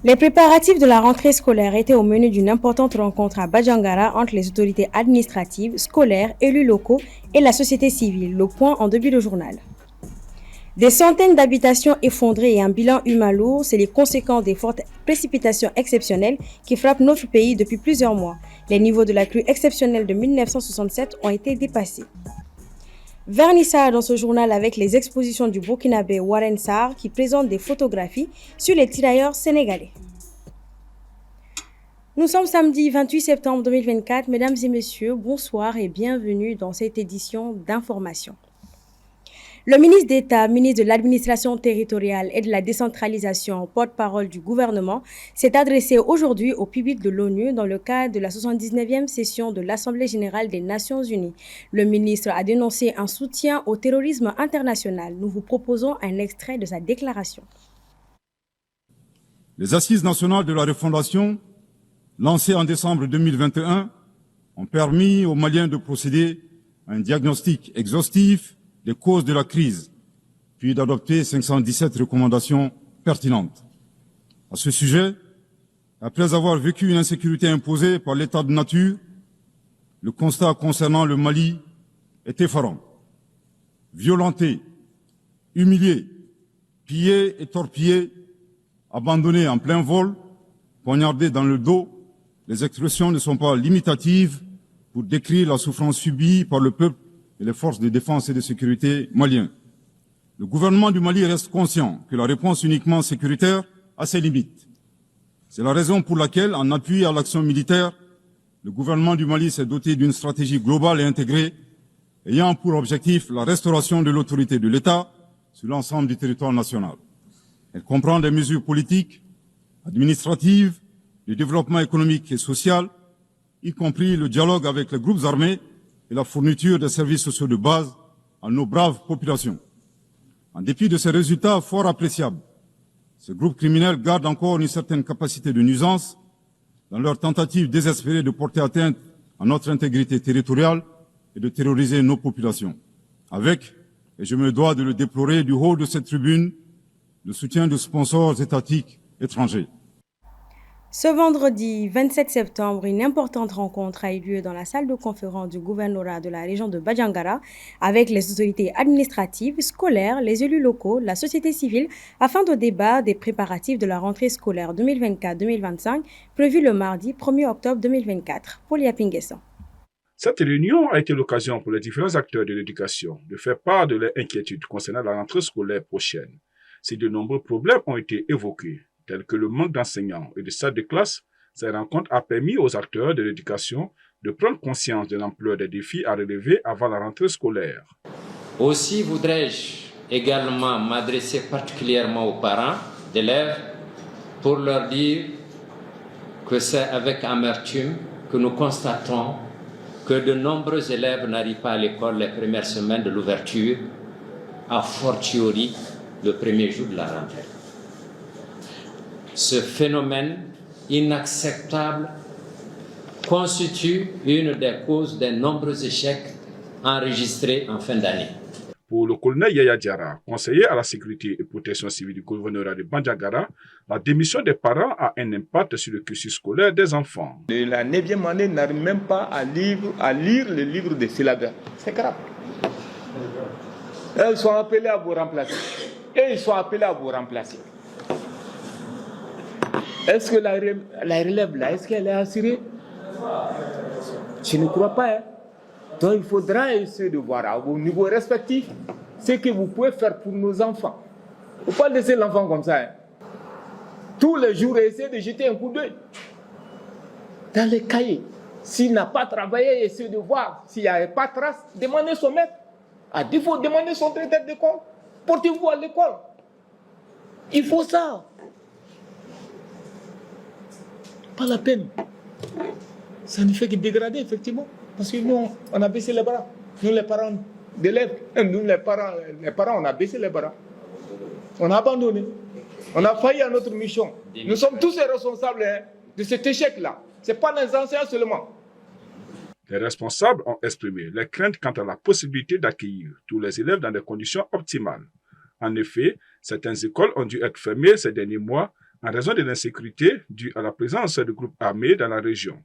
Les préparatifs de la rentrée scolaire étaient au menu d'une importante rencontre à Bajangara entre les autorités administratives, scolaires, élus locaux et la société civile. Le point en début de journal. Des centaines d'habitations effondrées et un bilan humain lourd, c'est les conséquences des fortes précipitations exceptionnelles qui frappent notre pays depuis plusieurs mois. Les niveaux de la crue exceptionnelle de 1967 ont été dépassés. Vernissage dans ce journal avec les expositions du Burkinabé Warren Sarr qui présente des photographies sur les tirailleurs sénégalais. Nous sommes samedi 28 septembre 2024. Mesdames et messieurs, bonsoir et bienvenue dans cette édition d'information. Le ministre d'État, ministre de l'Administration territoriale et de la décentralisation, porte-parole du gouvernement, s'est adressé aujourd'hui au public de l'ONU dans le cadre de la 79e session de l'Assemblée générale des Nations unies. Le ministre a dénoncé un soutien au terrorisme international. Nous vous proposons un extrait de sa déclaration. Les assises nationales de la refondation, lancées en décembre 2021, ont permis aux Maliens de procéder à un diagnostic exhaustif des causes de la crise, puis d'adopter 517 recommandations pertinentes. À ce sujet, après avoir vécu une insécurité imposée par l'état de nature, le constat concernant le Mali est effarant. Violenté, humilié, pillé et torpillé, abandonné en plein vol, poignardé dans le dos, les expressions ne sont pas limitatives pour décrire la souffrance subie par le peuple et les forces de défense et de sécurité maliens. Le gouvernement du Mali reste conscient que la réponse uniquement sécuritaire a ses limites. C'est la raison pour laquelle, en appui à l'action militaire, le gouvernement du Mali s'est doté d'une stratégie globale et intégrée, ayant pour objectif la restauration de l'autorité de l'État sur l'ensemble du territoire national. Elle comprend des mesures politiques, administratives, de développement économique et social, y compris le dialogue avec les groupes armés et la fourniture des services sociaux de base à nos braves populations. En dépit de ces résultats fort appréciables, ces groupes criminels gardent encore une certaine capacité de nuisance dans leur tentative désespérée de porter atteinte à notre intégrité territoriale et de terroriser nos populations. Avec, et je me dois de le déplorer du haut de cette tribune, le soutien de sponsors étatiques étrangers. Ce vendredi 27 septembre, une importante rencontre a eu lieu dans la salle de conférence du gouvernorat de la région de Bajangara avec les autorités administratives, scolaires, les élus locaux, la société civile afin de débattre des préparatifs de la rentrée scolaire 2024-2025 prévue le mardi 1er octobre 2024. Paulia Pinguessan. Cette réunion a été l'occasion pour les différents acteurs de l'éducation de faire part de leurs inquiétudes concernant la rentrée scolaire prochaine. Si de nombreux problèmes ont été évoqués, tels que le manque d'enseignants et de salles de classe, cette rencontre a permis aux acteurs de l'éducation de prendre conscience de l'ampleur des défis à relever avant la rentrée scolaire. Aussi voudrais-je également m'adresser particulièrement aux parents d'élèves pour leur dire que c'est avec amertume que nous constatons que de nombreux élèves n'arrivent pas à l'école les premières semaines de l'ouverture, a fortiori le premier jour de la rentrée. Ce phénomène inacceptable constitue une des causes des nombreux échecs enregistrés en fin d'année. Pour le colonel Yaya Diarra, conseiller à la sécurité et protection civile du gouvernorat de Bandiagara, la démission des parents a un impact sur le cursus scolaire des enfants. De la 9e année n'arrive même pas à lire le livre de syllabaire. C'est grave. Ils sont appelés à vous remplacer. Et ils sont appelés à vous remplacer. Est-ce que la relève là, est-ce qu'elle est assurée? Je ne crois pas. Donc il faudra essayer de voir à vos niveaux respectifs ce que vous pouvez faire pour nos enfants. Il ne faut pas laisser l'enfant comme ça. Tous les jours, essayer de jeter un coup d'œil dans les cahiers. S'il n'a pas travaillé, essayer de voir. S'il n'y a pas de trace, demandez son maître. À défaut, demandez son directeur d'école. Portez-vous à l'école. Il faut ça. Pas la peine. Ça ne fait que dégrader, effectivement. Parce que nous, on a baissé les bras. Nous, les parents d'élèves, nous, les parents, on a baissé les bras. On a abandonné. On a failli à notre mission. Nous sommes tous les responsables de cet échec-là. Ce n'est pas les enseignants seulement. Les responsables ont exprimé leurs craintes quant à la possibilité d'accueillir tous les élèves dans des conditions optimales. En effet, certaines écoles ont dû être fermées ces derniers mois en raison de l'insécurité due à la présence de groupes armés dans la région.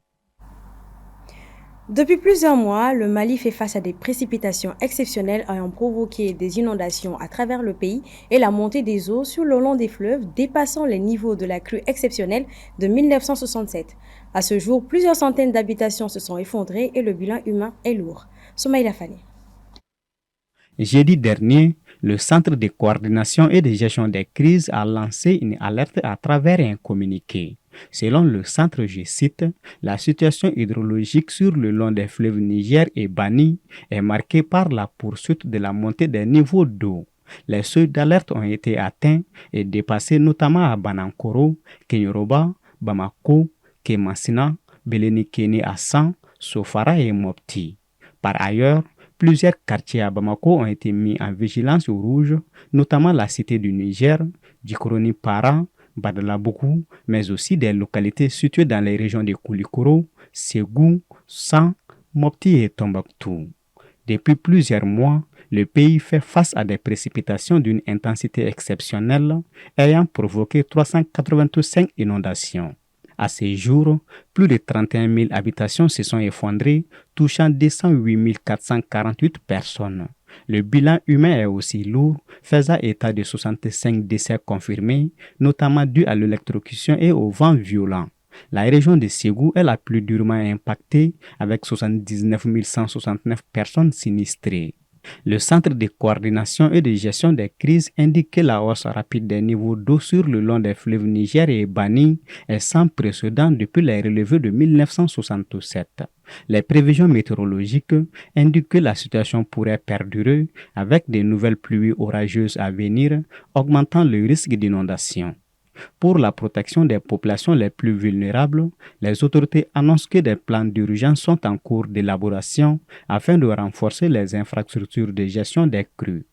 Depuis plusieurs mois, le Mali fait face à des précipitations exceptionnelles ayant provoqué des inondations à travers le pays et la montée des eaux sur le long des fleuves dépassant les niveaux de la crue exceptionnelle de 1967. À ce jour, plusieurs centaines d'habitations se sont effondrées et le bilan humain est lourd. Soumaïla Fani. Jeudi dernier, le Centre de coordination et de gestion des crises a lancé une alerte à travers un communiqué. Selon le centre, je cite, la situation hydrologique sur le long des fleuves Niger et Bani est marquée par la poursuite de la montée des niveaux d'eau. Les seuils d'alerte ont été atteints et dépassés notamment à Banankoro, Kenyoroba, Bamako, Kemassina, Belenikeni Assan, Sofara et Mopti. Par ailleurs, plusieurs quartiers à Bamako ont été mis en vigilance rouge, notamment la cité du Niger, Djikroni Para, Badalabougou, mais aussi des localités situées dans les régions de Koulikoro, Ségou, San, Mopti et Tombouctou. Depuis plusieurs mois, le pays fait face à des précipitations d'une intensité exceptionnelle ayant provoqué 385 inondations. À ce jour, plus de 31 000 habitations se sont effondrées, touchant 208 448 personnes. Le bilan humain est aussi lourd, faisant état de 65 décès confirmés, notamment dus à l'électrocution et au vent violent. La région de Ségou est la plus durement impactée, avec 79 169 personnes sinistrées. Le Centre de coordination et de gestion des crises indique que la hausse rapide des niveaux d'eau sur le long des fleuves Niger et Bani est sans précédent depuis les relevés de 1967. Les prévisions météorologiques indiquent que la situation pourrait perdurer avec de nouvelles pluies orageuses à venir, augmentant le risque d'inondation. Pour la protection des populations les plus vulnérables, les autorités annoncent que des plans d'urgence sont en cours d'élaboration afin de renforcer les infrastructures de gestion des crues.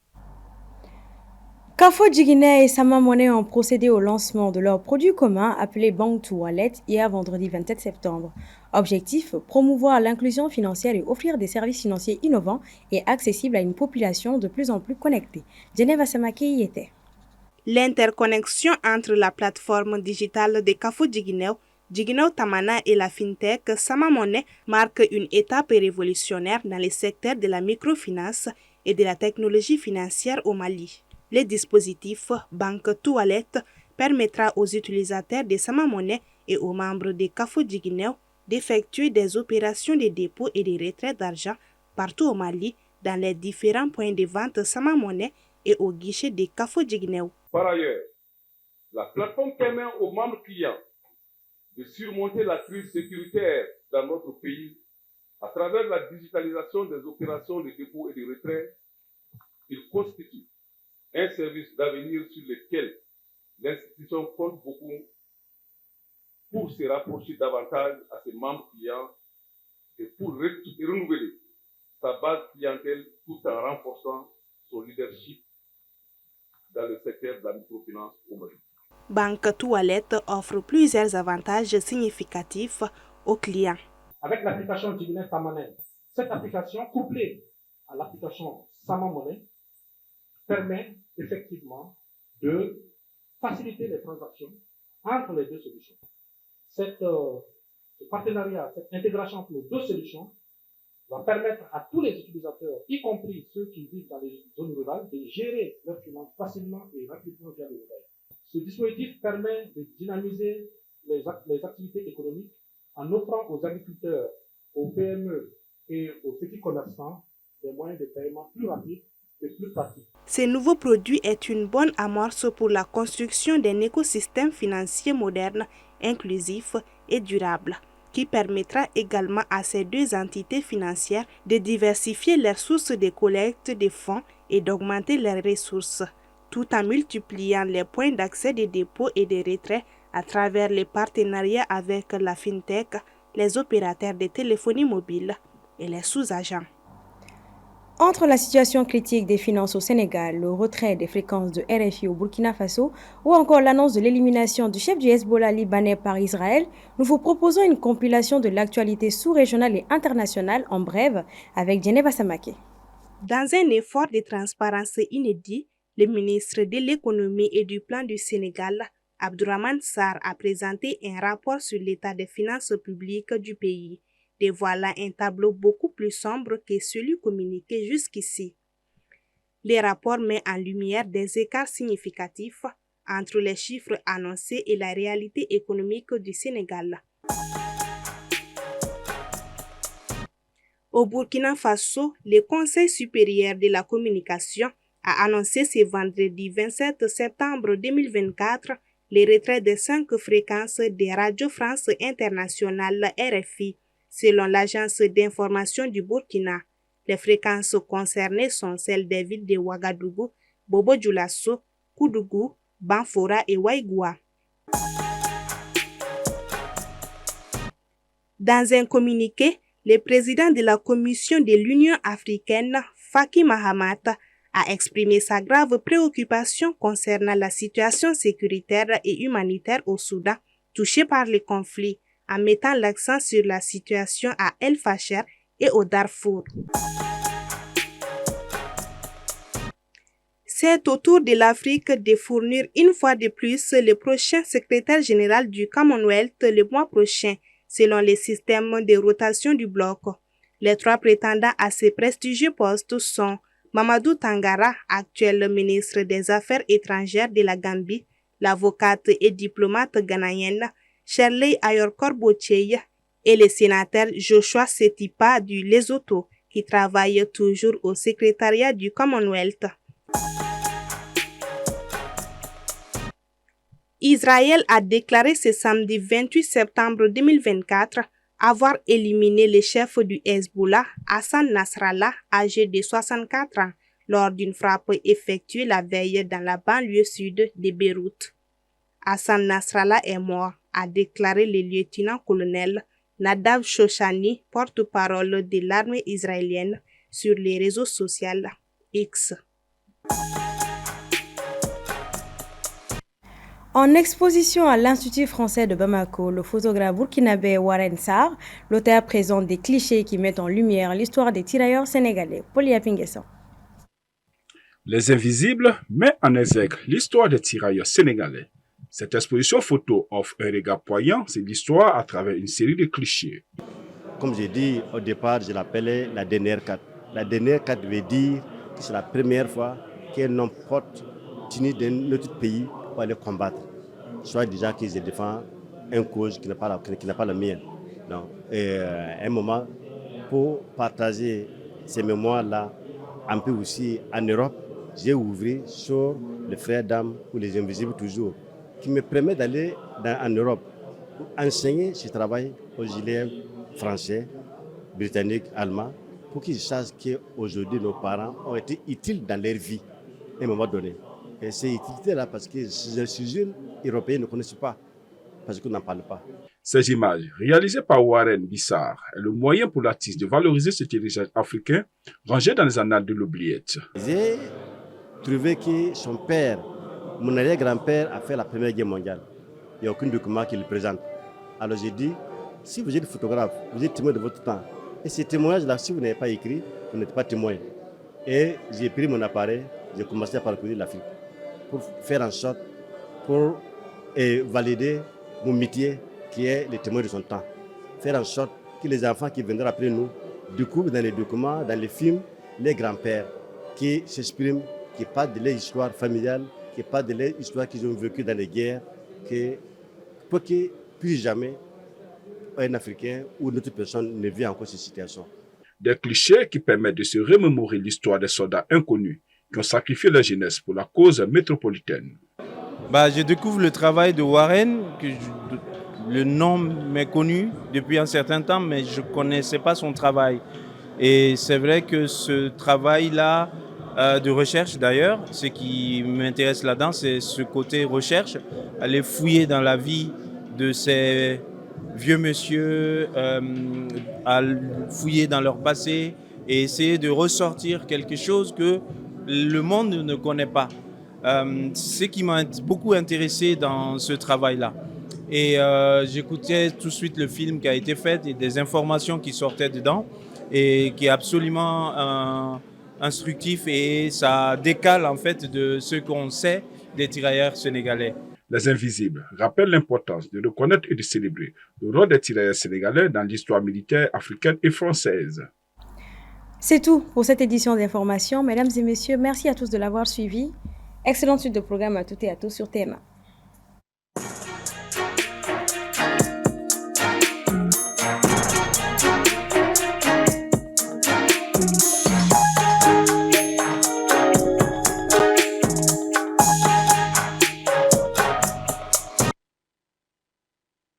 Kafo Djiguiné et Sama Money ont procédé au lancement de leur produit commun appelé Bank to Wallet hier vendredi 27 septembre. Objectif, promouvoir l'inclusion financière et offrir des services financiers innovants et accessibles à une population de plus en plus connectée. Geneva Samake y était. L'interconnexion entre la plateforme digitale de Kafo Djiguinéo, Djiguinéo Tamana et la fintech Sama Money marque une étape révolutionnaire dans les secteurs de la microfinance et de la technologie financière au Mali. Le dispositif Bank to Wallet permettra aux utilisateurs de Sama Money et aux membres de Kafo Djiguinéo d'effectuer des opérations de dépôt et de retrait d'argent partout au Mali dans les différents points de vente Sama Money et au guichet de Kafo Djiguinéo. Par ailleurs, la plateforme permet aux membres clients de surmonter la crise sécuritaire dans notre pays à travers la digitalisation des opérations de dépôt et de retrait. Il constitue un service d'avenir sur lequel l'institution compte beaucoup pour se rapprocher davantage à ses membres clients et pour renouveler sa base clientèle tout en renforçant son leadership dans le secteur de la microfinance au Mali. Bank to Wallet offre plusieurs avantages significatifs aux clients. Avec l'application Djiguinéo Tamana, cette application couplée à l'application Sama Money permet effectivement de faciliter les transactions entre les deux solutions. Ce partenariat, cette intégration entre les deux solutions va permettre à tous les utilisateurs, y compris ceux qui vivent dans les zones rurales, de gérer leurs finances facilement et rapidement via le mobile. Ce dispositif permet de dynamiser les activités économiques en offrant aux agriculteurs, aux PME et aux petits commerçants des moyens de paiement plus rapides et plus pratiques. Ce nouveau produit est une bonne amorce pour la construction d'un écosystème financier moderne, inclusif et durable, qui permettra également à ces deux entités financières de diversifier leurs sources de collecte de fonds et d'augmenter leurs ressources, tout en multipliant les points d'accès des dépôts et des retraits à travers les partenariats avec la fintech, les opérateurs de téléphonie mobile et les sous-agents. Entre la situation critique des finances au Sénégal, le retrait des fréquences de RFI au Burkina Faso ou encore l'annonce de l'élimination du chef du Hezbollah libanais par Israël, nous vous proposons une compilation de l'actualité sous-régionale et internationale en bref avec Geneva Samake. Dans un effort de transparence inédit, le ministre de l'économie et du plan du Sénégal, Abdourahmane Sarr a présenté un rapport sur l'état des finances publiques du pays, dévoilant un tableau beaucoup plus sombre que celui communiqué jusqu'ici. Le rapport met en lumière des écarts significatifs entre les chiffres annoncés et la réalité économique du Sénégal. Au Burkina Faso, le Conseil supérieur de la communication a annoncé ce vendredi 27 septembre 2024 les retraits de 5 fréquences de Radio France Internationale RFI, selon l'agence d'information du Burkina. Les fréquences concernées sont celles des villes de Ouagadougou, Bobo-Dioulasso, Koudougou, Banfora et Waïgoua. Dans un communiqué, le président de la Commission de l'Union africaine, Faki Mahamat, a exprimé sa grave préoccupation concernant la situation sécuritaire et humanitaire au Soudan, touché par les conflits, en mettant l'accent sur la situation à El Fasher et au Darfour. C'est au tour de l'Afrique de fournir une fois de plus le prochain secrétaire général du Commonwealth le mois prochain, selon le système de rotation du bloc. Les 3 prétendants à ces prestigieux postes sont Mamadou Tangara, actuel ministre des Affaires étrangères de la Gambie, l'avocate et diplomate ghanéenne Shirley Ayorkor Botcheye et le sénateur Joshua Setipa du Lesotho, qui travaille toujours au secrétariat du Commonwealth. Israël a déclaré ce samedi 28 septembre 2024 avoir éliminé le chef du Hezbollah, Hassan Nasrallah, âgé de 64 ans, lors d'une frappe effectuée la veille dans la banlieue sud de Beyrouth. Hassan Nasrallah est mort, a déclaré le lieutenant-colonel Nadav Shoshani, porte-parole de l'armée israélienne, sur les réseaux sociaux X. En exposition à l'Institut français de Bamako, le photographe burkinabé Warren Sarr, l'auteur présente des clichés qui mettent en lumière l'histoire des tirailleurs sénégalais. Polyapinguesson. Les Invisibles met en exergue l'histoire des tirailleurs sénégalais. Cette exposition photo offre un regard poignant sur l'histoire à travers une série de clichés. Comme j'ai dit au départ, je l'appelais la dernière carte. La dernière carte veut dire que c'est la première fois qu'un homme porte tenue d'un autre pays pour aller combattre. Soit déjà qu'ils défendent une cause qui n'est pas la mienne. Donc, un moment pour partager ces mémoires-là, un peu aussi en Europe, j'ai ouvert sur les frères d'âme ou les invisibles toujours, qui me permet d'aller en Europe pour enseigner ce travail aux élèves français, britanniques, allemands, pour qu'ils sachent qu'aujourd'hui nos parents ont été utiles dans leur vie à un moment donné. Et ces utilités-là, parce que les jeunes européens ne connaissent pas, parce qu'on n'en parle pas. Ces images, réalisées par Warren Bissar, est le moyen pour l'artiste de valoriser cet héritage africain rangé dans les annales de l'oubliette. J'ai trouvé que son père, mon arrière-grand-père, a fait la Première Guerre mondiale. Il n'y a aucun document qui le présente. Alors j'ai dit, si vous êtes photographe, vous êtes témoin de votre temps. Et ces témoignages-là, si vous n'avez pas écrit, vous n'êtes pas témoin. Et j'ai pris mon appareil, j'ai commencé à parcourir l'Afrique pour faire en sorte, pour valider mon métier qui est le témoin de son temps. Faire en sorte que les enfants qui viendront après nous découvrent dans les documents, dans les films, les grands-pères qui s'expriment, qui parlent de leur histoire familiale, qui parlent de leur histoire qu'ils ont vécue dans les guerres, pour que plus jamais un Africain ou une autre personne ne vit encore cette situation. Des clichés qui permettent de se remémorer l'histoire des soldats inconnus qui ont sacrifié leur jeunesse pour la cause métropolitaine. Je découvre le travail de Warren, le nom m'est connu depuis un certain temps, mais je ne connaissais pas son travail. Et c'est vrai que ce travail-là, de recherche d'ailleurs, ce qui m'intéresse là-dedans, c'est ce côté recherche, aller fouiller dans la vie de ces vieux monsieur, à fouiller dans leur passé et essayer de ressortir quelque chose que le monde ne connaît pas. Ce qui m'a beaucoup intéressé dans ce travail-là. Et j'écoutais tout de suite le film qui a été fait et des informations qui sortaient dedans et qui est absolument instructif et ça décale en fait de ce qu'on sait des tirailleurs sénégalais. Les Invisibles rappellent l'importance de reconnaître et de célébrer le rôle des tirailleurs sénégalais dans l'histoire militaire africaine et française. C'est tout pour cette édition d'information. Mesdames et messieurs, merci à tous de l'avoir suivi. Excellente suite de programme à toutes et à tous sur TMA.